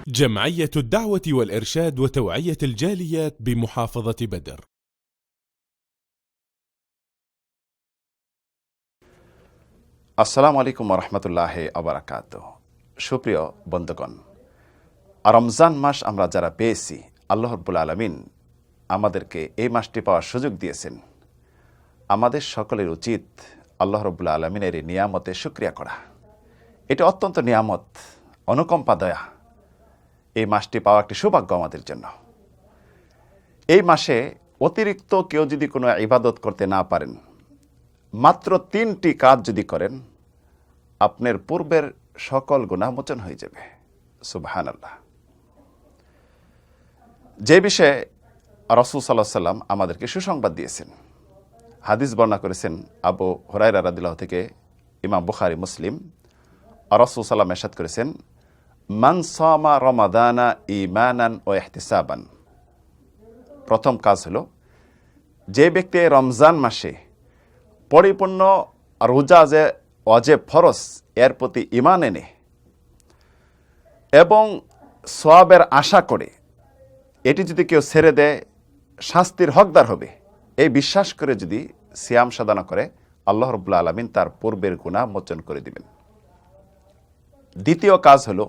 جمعية الدعوة والإرشاد وتوعية الجاليات بمحافظة بدر। আসসালামু আলাইকুম ওয়া রাহমাতুল্লাহি ওয়া বারাকাতুহু। সুপ্রিয় বন্ধুগণ, রমজান মাস আমরা যারা পেয়েছি, আল্লাহ রাব্বুল আলামিন আমাদেরকে এই মাসটি পাওয়ার সুযোগ দিয়েছেন। আমাদের সকলের উচিত আল্লাহ রাব্বুল আলামিনের এই নিয়ামতে শুকরিয়া করা। এটা অত্যন্ত নিয়ামত, অনুকম্পা, দয়া। এই মাসটি পাওয়া একটি সৌভাগ্য আমাদের জন্য। এই মাসে অতিরিক্ত কেউ যদি কোনো ইবাদত করতে না পারেন, মাত্র 3টি কাজ যদি করেন, আপনার পূর্বের সকল গুনাহ মোচন হয়ে যাবে। সুবহানাল্লাহ। যে বিষয়ে রাসূল সাল্লাল্লাহু আলাইহি সাল্লাম আমাদেরকে সুসংবাদ দিয়েছেন। হাদিস বর্ণনা করেছেন আবু হুরায়রা রাদিয়াল্লাহু থেকে ইমাম বুখারী, মুসলিম। রাসূল সাল্লাল্লাহু ইরশাদ করেছেন, মান সামা রমাদানা ঈমানান ওয়া ইহতিসাবান। প্রথম কাজ হলো, যে ব্যক্তি রমজান মাসে পরিপূর্ণ রোজা যে ওয়াজিব ফরজ এর প্রতি ঈমান এনে এবং সওয়াবের আশা করে এটি যদি কেউ ছেড়ে দেয় শাস্তির হকদার হবে, এই বিশ্বাস করে যদি সিয়াম সাধনা করে, আল্লাহ রাব্বুল আলামিন তার পূর্বের গুনাহ মোচন করে দিবেন। দ্বিতীয় কাজ হলো,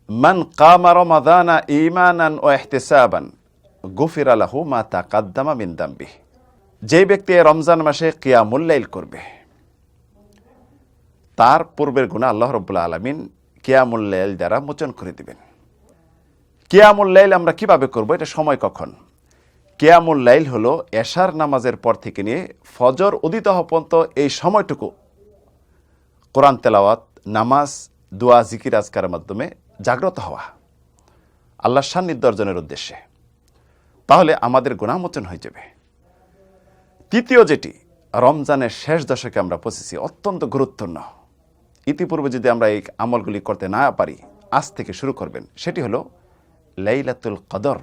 মান কামা রমাদানা ঈমানান ওয়া ইহতিসাবান গুফিরা লাহু মা তাকাদ্দামা মিন দামবিহি। যে ব্যক্তি রমজান মাসে কিয়ামুল লাইল করবে, তার পূর্বের গুনাহ আল্লাহ রাব্বুল আলামিন কিয়ামুল লাইল দ্বারা মোচন করে দিবেন। কিয়ামুল লাইল আমরা কিভাবে করব, এটা সময় কখন? কিয়ামুল লাইল হলো এশার নামাজের পর থেকে নিয়ে ফজর উদিত হওয়া পর্যন্ত এই সময়টুকু কোরআন তেলাওয়াত, নামাজ, দোয়া, জিকির, আজকারের মাধ্যমে জাগ্রত হওয়া আল্লাহর সান্নিধ্য অর্জনের উদ্দেশ্যে। তাহলে আমাদের গুনাহ মোচন হয়ে যাবে। তৃতীয় যেটি, রমজানের শেষ দশকে আমরা পৌঁছেছি, অত্যন্ত গুরুত্বপূর্ণ। ইতিপূর্বে যদি আমরা এই আমলগুলি করতে না পারি, আজ থেকে শুরু করবেন। সেটি হলো লাইলাতুল কদর,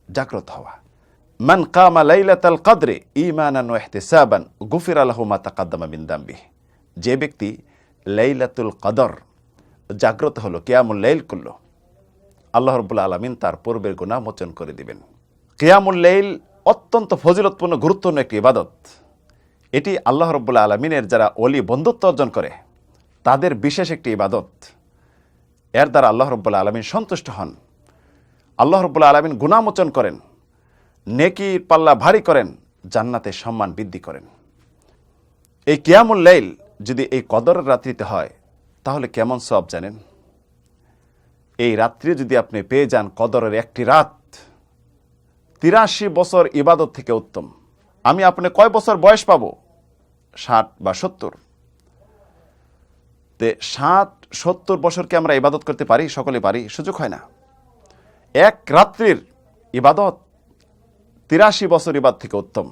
জাগ্রত হওয়া। মান কামা লাইলাতুল কদরে ঈমানান ওয়া ইহতিসাবান গুফিরা লাহু মা তাকাদ্দামা মিন দামবিহি। যে ব্যক্তি লাইলাতুল কদর জাগ্রত হলো, কিয়ামুল লাইল করলো, আল্লাহ রাব্বুল আলামিন তার পূর্বের গুনাহ মোচন করে দিবেন। কিয়ামুল লাইল অত্যন্ত ফজিলতপূর্ণ, গুরুত্বপূর্ণ একটি ইবাদত। এটি আল্লাহ রাব্বুল আলামিনের যারা ওলি বন্ধুত্ব অর্জন করে তাদের বিশেষ একটি ইবাদত। এর দ্বারা আল্লাহ রাব্বুল আলামিন সন্তুষ্ট হন। আল্লাহ রাব্বুল আলামিন গুনাহ মোচন করেন, নেকির পাল্লা ভারী করেন, জান্নাতে সম্মান বৃদ্ধি করেন। এই কিয়ামুল লাইল যদি এই কদরের রাত্রিতে হয়, তাহলে কেমন সওয়াব জানেন? এই রাত্রি যদি আপনি পেয়ে যান, কদরের একটি রাত 83 বছর ইবাদত থেকে উত্তম। আমি আপনি কয় বছর বয়স পাবো? 60 বা 70। 60-70 বছরকে আমরা ইবাদত করতে পারি? সকলে পারি? সুযোগ হয় না। এক রাত্রির ইবাদত 83 বছর ইবাদত থেকে উত্তম।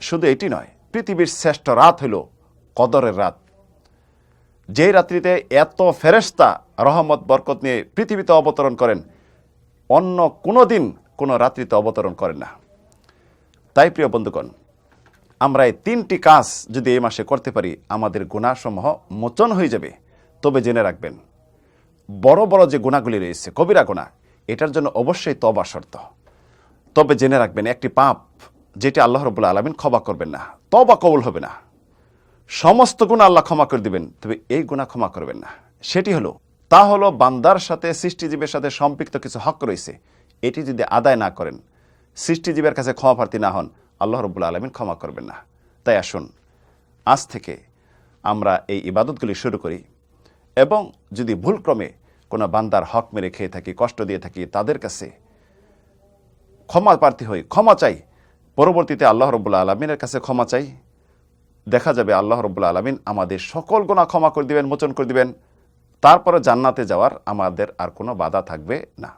শুধু এটি নয়, পৃথিবীর শ্রেষ্ঠ রাত হলো কদরের রাত। যে রাত্রিতে এত ফেরেশতা রহমত বরকত নিয়ে পৃথিবীতে অবতরণ করেন, অন্য কোনো দিন কোনো রাত্রিতে অবতরণ করেন না। তাই প্রিয় বন্ধুগণ, আমরা এই 3টি কাজ যদি এই মাসে করতে পারি, আমাদের গুনাহসমূহ মোচন হয়ে যাবে। তবে জেনে রাখবেন, বড় বড় যে গুনাহগুলি রয়েছে, কবিরা গুনাহ, এটার জন্য অবশ্যই তওবা শর্ত। তবে জেনে রাখবেন, একটি পাপ যেটি আল্লাহ রাব্বুল আলামিন ক্ষমা করবেন না, তওবা কবুল হবে না। সমস্ত গুনাহ আল্লাহ ক্ষমা করে দিবেন, তবে এই গুনাহ ক্ষমা করবেন না। সেটি হলো, তা হলো বান্দার সাথে, সৃষ্টিজীবের সাথে সম্পৃক্ত কিছু হক রয়েছে, এটি যদি আদায় না করেন, সৃষ্টিজীবের কাছে ক্ষমা প্রার্থী না হন, আল্লাহ রাব্বুল আলামিন ক্ষমা করবেন না। তাই আসুন, আজ থেকে আমরা এই ইবাদতগুলি শুরু করি এবং যদি ভুলক্রমে কোনো বান্দার হক মেরে খেয়ে থাকি, কষ্ট দিয়ে থাকি, তাদের কাছে ক্ষমা প্রার্থী হই, ক্ষমা চাই। পরবর্তীতে আল্লাহ রাব্বুল আলামিনের কাছে ক্ষমা চাই। দেখা যাবে আল্লাহ রাব্বুল আলামিন আমাদের সকল গুনাহ ক্ষমা করে দিবেন, মোচন করে দিবেন। তারপরে জান্নাতে যাওয়ার আমাদের আর কোনো বাধা থাকবে না।